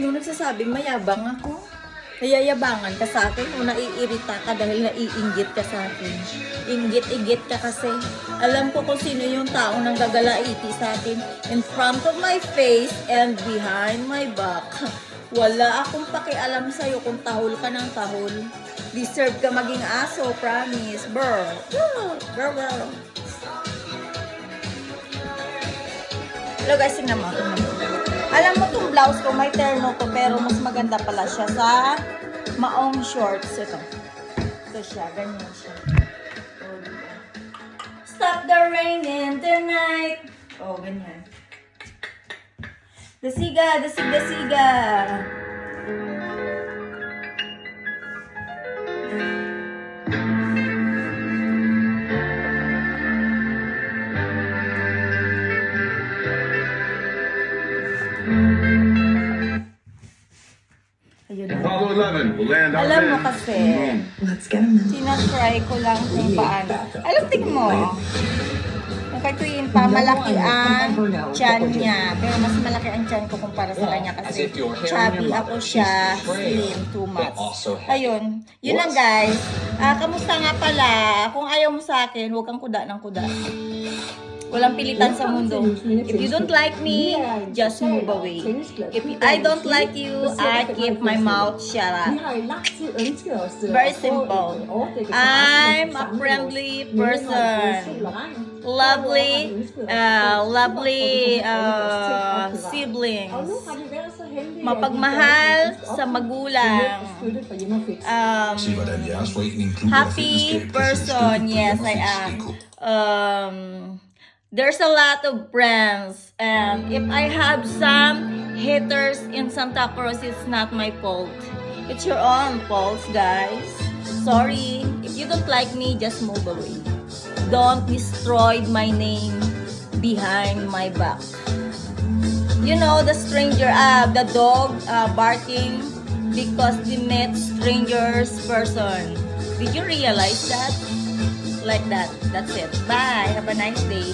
Yung nagsasabing mayabang ako, nayayabangan ka sa akin o naiirita ka dahil naiinggit ka sa akin. Inggit-inggit ka kasi. Alam ko kung sino yung taong nang gagalaiti sa akin in front of my face and behind my back. Wala akong pakialam sa'yo kung tahol ka ng tahol. Deserve ka maging aso, promise. Brr. Brr, brr. Hello guys, tingnan mo. Alam mo itong blouse ko, may terno to, pero mas maganda pala siya sa maong shorts. Ito siya, ganyan siya. Stop the raining tonight. Oh, ganyan. Dasiga, dasig, dasiga. Ayun na. Apollo 11 will land our Alam mo men. kasi, Let's get him. tinatry ko lang kung paano. Alam, tingin mo, yung kay Twinta, malaki ang tiyan niya. Pero mas malaki ang tiyan ko kumpara sa kanya kasi chubby ako siya, slim, too much. Ayun, yun lang guys. Kamusta nga pala? Kung ayaw mo sa akin, huwag kang kuda ng kuda. Walang pilitan sa mundo. If you don't like me, just move away. If I don't like you, I keep my mouth shut up. Very simple. I'm a friendly person. Lovely, siblings. Mapagmahal sa magulang. Se var den jeres forening klub Happy person, yes, I am. There's a lot of friends, and if I have some haters in Santa Cruz, it's not my fault. It's your own fault, guys. Sorry. If you don't like me, just move away. Don't destroy my name behind my back. You know, the stranger, the dog barking because we met strangers person. Did you realize that? Like that. That's it. Bye. Have a nice day.